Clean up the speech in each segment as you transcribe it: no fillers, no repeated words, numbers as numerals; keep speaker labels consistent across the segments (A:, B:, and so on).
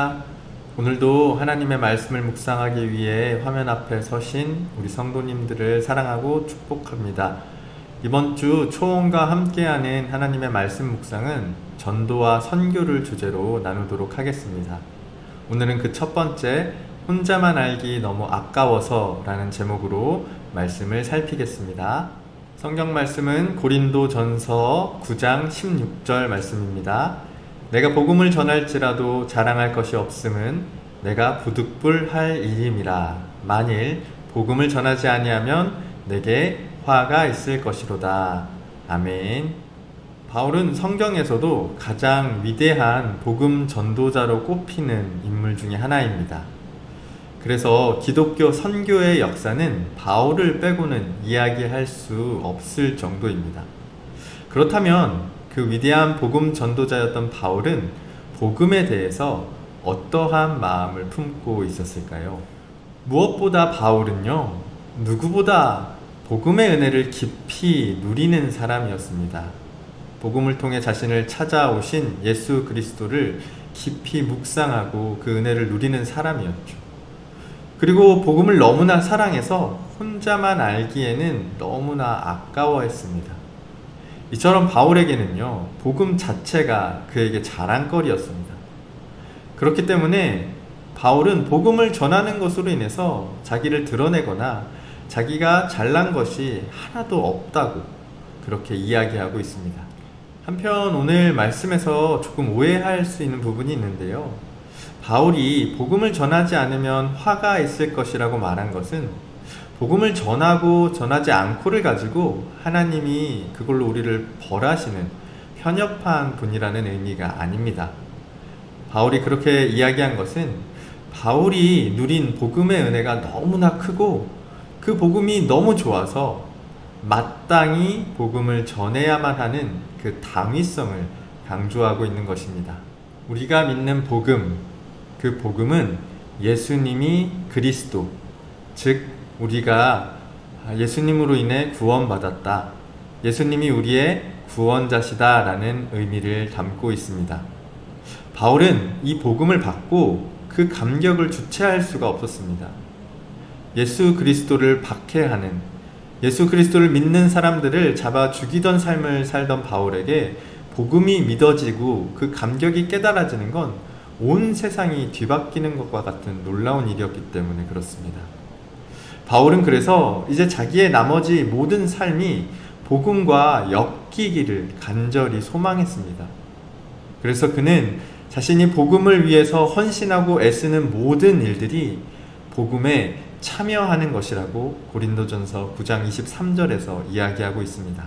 A: 할렐루야. 오늘도 하나님의 말씀을 묵상하기 위해 화면 앞에 서신 우리 성도님들을 사랑하고 축복합니다. 이번 주 초원과 함께하는 하나님의 말씀 묵상은 전도와 선교를 주제로 나누도록 하겠습니다. 오늘은 그 첫 번째, 혼자만 알기 너무 아까워서 라는 제목으로 말씀을 살피겠습니다. 성경 말씀은 고린도전서 9장 16절 말씀입니다. 내가 복음을 전할지라도 자랑할 것이 없음은 내가 부득불할 일임이라. 만일 복음을 전하지 아니하면 내게 화가 있을 것이로다. 아멘. 바울은 성경에서도 가장 위대한 복음 전도자로 꼽히는 인물 중에 하나입니다. 그래서 기독교 선교의 역사는 바울을 빼고는 이야기할 수 없을 정도입니다. 그렇다면 그 위대한 복음 전도자였던 바울은 복음에 대해서 어떠한 마음을 품고 있었을까요? 무엇보다 바울은요, 누구보다 복음의 은혜를 깊이 누리는 사람이었습니다. 복음을 통해 자신을 찾아오신 예수 그리스도를 깊이 묵상하고 그 은혜를 누리는 사람이었죠. 그리고 복음을 너무나 사랑해서 혼자만 알기에는 너무나 아까워했습니다. 이처럼 바울에게는요, 복음 자체가 그에게 자랑거리였습니다. 그렇기 때문에 바울은 복음을 전하는 것으로 인해서 자기를 드러내거나 자기가 잘난 것이 하나도 없다고 그렇게 이야기하고 있습니다. 한편 오늘 말씀에서 조금 오해할 수 있는 부분이 있는데요. 바울이 복음을 전하지 않으면 화가 있을 것이라고 말한 것은 복음을 전하고 전하지 않고를 가지고 하나님이 그걸로 우리를 벌하시는 편협한 분이라는 의미가 아닙니다. 바울이 그렇게 이야기한 것은 바울이 누린 복음의 은혜가 너무나 크고 그 복음이 너무 좋아서 마땅히 복음을 전해야만 하는 그 당위성을 강조하고 있는 것입니다. 우리가 믿는 복음, 그 복음은 예수님이 그리스도, 즉 우리가 예수님으로 인해 구원받았다, 예수님이 우리의 구원자시다 라는 의미를 담고 있습니다. 바울은 이 복음을 받고 그 감격을 주체할 수가 없었습니다. 예수 그리스도를 박해하는, 예수 그리스도를 믿는 사람들을 잡아 죽이던 삶을 살던 바울에게 복음이 믿어지고 그 감격이 깨달아지는 건 온 세상이 뒤바뀌는 것과 같은 놀라운 일이었기 때문에 그렇습니다. 바울은 그래서 이제 자기의 나머지 모든 삶이 복음과 엮이기를 간절히 소망했습니다. 그래서 그는 자신이 복음을 위해서 헌신하고 애쓰는 모든 일들이 복음에 참여하는 것이라고 고린도전서 9장 23절에서 이야기하고 있습니다.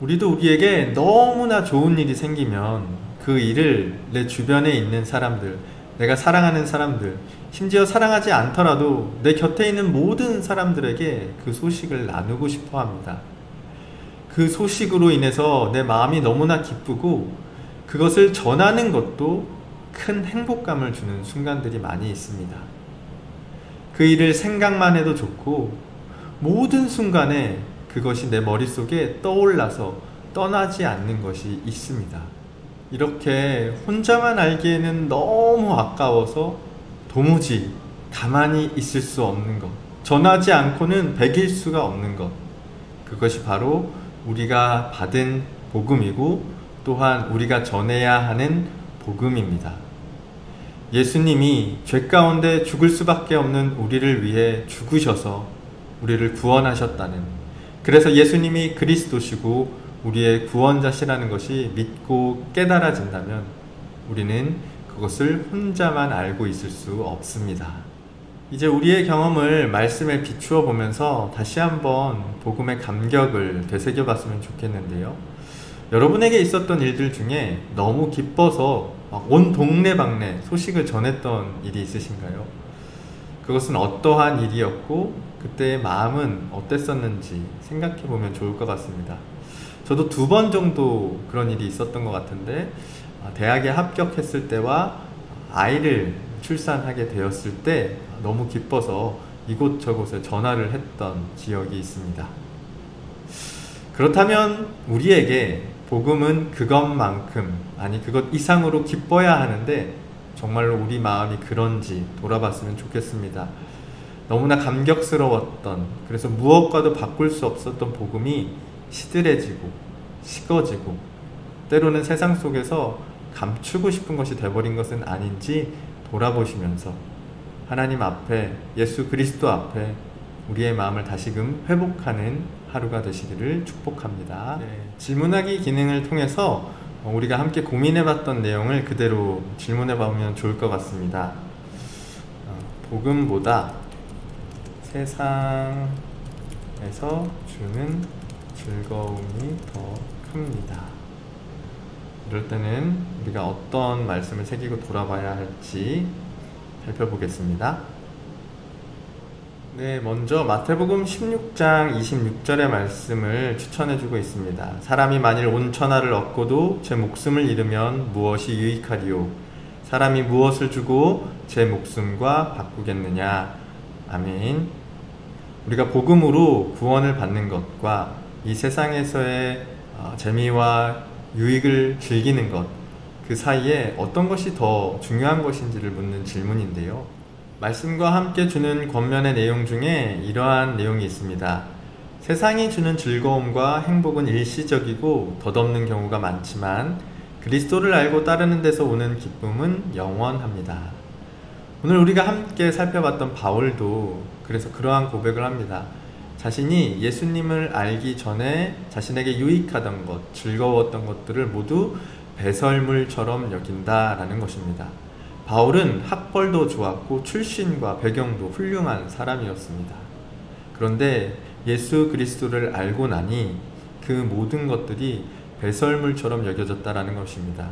A: 우리도 우리에게 너무나 좋은 일이 생기면 그 일을 내 주변에 있는 사람들, 내가 사랑하는 사람들, 심지어 사랑하지 않더라도 내 곁에 있는 모든 사람들에게 그 소식을 나누고 싶어 합니다. 그 소식으로 인해서 내 마음이 너무나 기쁘고 그것을 전하는 것도 큰 행복감을 주는 순간들이 많이 있습니다. 그 일을 생각만 해도 좋고 모든 순간에 그것이 내 머릿속에 떠올라서 떠나지 않는 것이 있습니다. 이렇게 혼자만 알기에는 너무 아까워서 도무지 가만히 있을 수 없는 것, 전하지 않고는 배길 수가 없는 것, 그것이 바로 우리가 받은 복음이고 또한 우리가 전해야 하는 복음입니다. 예수님이 죄 가운데 죽을 수밖에 없는 우리를 위해 죽으셔서 우리를 구원하셨다는, 그래서 예수님이 그리스도시고 우리의 구원자시라는 것이 믿고 깨달아진다면 우리는 그것을 혼자만 알고 있을 수 없습니다. 이제 우리의 경험을 말씀에 비추어 보면서 다시 한번 복음의 감격을 되새겨 봤으면 좋겠는데요. 여러분에게 있었던 일들 중에 너무 기뻐서 온 동네방네 소식을 전했던 일이 있으신가요? 그것은 어떠한 일이었고 그때의 마음은 어땠었는지 생각해 보면 좋을 것 같습니다. 저도 2번 정도 그런 일이 있었던 것 같은데, 대학에 합격했을 때와 아이를 출산하게 되었을 때 너무 기뻐서 이곳저곳에 전화를 했던 기억이 있습니다. 그렇다면 우리에게 복음은 그것만큼, 아니 그것 이상으로 기뻐야 하는데 정말로 우리 마음이 그런지 돌아봤으면 좋겠습니다. 너무나 감격스러웠던, 그래서 무엇과도 바꿀 수 없었던 복음이 시들해지고 식어지고 때로는 세상 속에서 감추고 싶은 것이 돼버린 것은 아닌지 돌아보시면서 하나님 앞에, 예수 그리스도 앞에 우리의 마음을 다시금 회복하는 하루가 되시기를 축복합니다. 질문하기 기능을 통해서 우리가 함께 고민해봤던 내용을 그대로 질문해보면 좋을 것 같습니다. 복음보다 세상에서 주는 즐거움이 더 큽니다. 이럴 때는 우리가 어떤 말씀을 새기고 돌아봐야 할지 살펴보겠습니다. 먼저 마태복음 16장 26절의 말씀을 추천해주고 있습니다. 사람이 만일 온 천하를 얻고도 제 목숨을 잃으면 무엇이 유익하리요? 사람이 무엇을 주고 제 목숨과 바꾸겠느냐? 아멘. 우리가 복음으로 구원을 받는 것과 이 세상에서의 재미와 유익을 즐기는 것, 그 사이에 어떤 것이 더 중요한 것인지를 묻는 질문인데요. 말씀과 함께 주는 권면의 내용 중에 이러한 내용이 있습니다. 세상이 주는 즐거움과 행복은 일시적이고 덧없는 경우가 많지만 그리스도를 알고 따르는 데서 오는 기쁨은 영원합니다. 오늘 우리가 함께 살펴봤던 바울도 그래서 그러한 고백을 합니다. 자신이 예수님을 알기 전에 자신에게 유익하던 것, 즐거웠던 것들을 모두 배설물처럼 여긴다라는 것입니다. 바울은 학벌도 좋았고 출신과 배경도 훌륭한 사람이었습니다. 그런데 예수 그리스도를 알고 나니 그 모든 것들이 배설물처럼 여겨졌다라는 것입니다.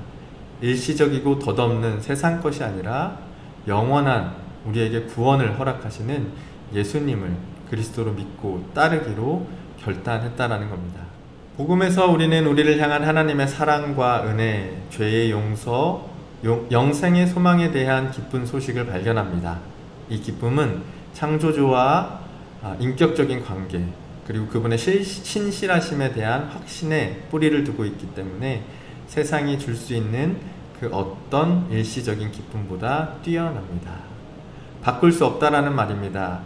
A: 일시적이고 덧없는 세상 것이 아니라 영원한 우리에게 구원을 허락하시는 예수님을 그리스도로 믿고 따르기로 결단했다라는 겁니다. 복음에서 우리는 우리를 향한 하나님의 사랑과 은혜, 죄의 용서, 영생의 소망에 대한 기쁜 소식을 발견합니다. 이 기쁨은 창조주와 인격적인 관계, 그리고 그분의 신실하심에 대한 확신에 뿌리를 두고 있기 때문에 세상이 줄 수 있는 그 어떤 일시적인 기쁨보다 뛰어납니다. 바꿀 수 없다라는 말입니다.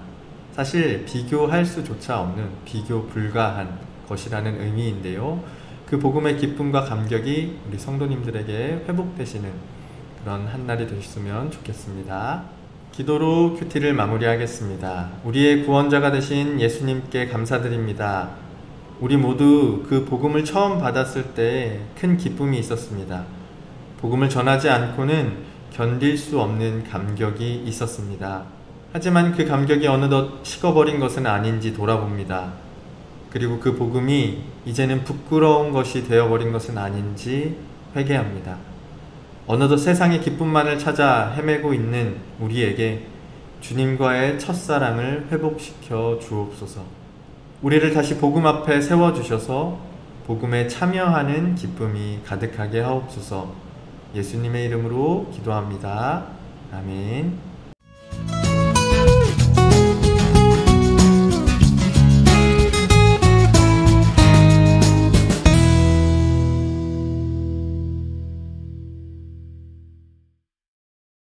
A: 사실 비교할 수조차 없는, 비교 불가한 것이라는 의미인데요. 그 복음의 기쁨과 감격이 우리 성도님들에게 회복되시는 그런 한 날이 되셨으면 좋겠습니다. 기도로 큐티를 마무리하겠습니다. 우리의 구원자가 되신 예수님께 감사드립니다. 우리 모두 그 복음을 처음 받았을 때 큰 기쁨이 있었습니다. 복음을 전하지 않고는 견딜 수 없는 감격이 있었습니다. 하지만 그 감격이 어느덧 식어버린 것은 아닌지 돌아봅니다. 그리고 그 복음이 이제는 부끄러운 것이 되어버린 것은 아닌지 회개합니다. 어느덧 세상의 기쁨만을 찾아 헤매고 있는 우리에게 주님과의 첫사랑을 회복시켜 주옵소서. 우리를 다시 복음 앞에 세워주셔서 복음에 참여하는 기쁨이 가득하게 하옵소서. 예수님의 이름으로 기도합니다. 아멘.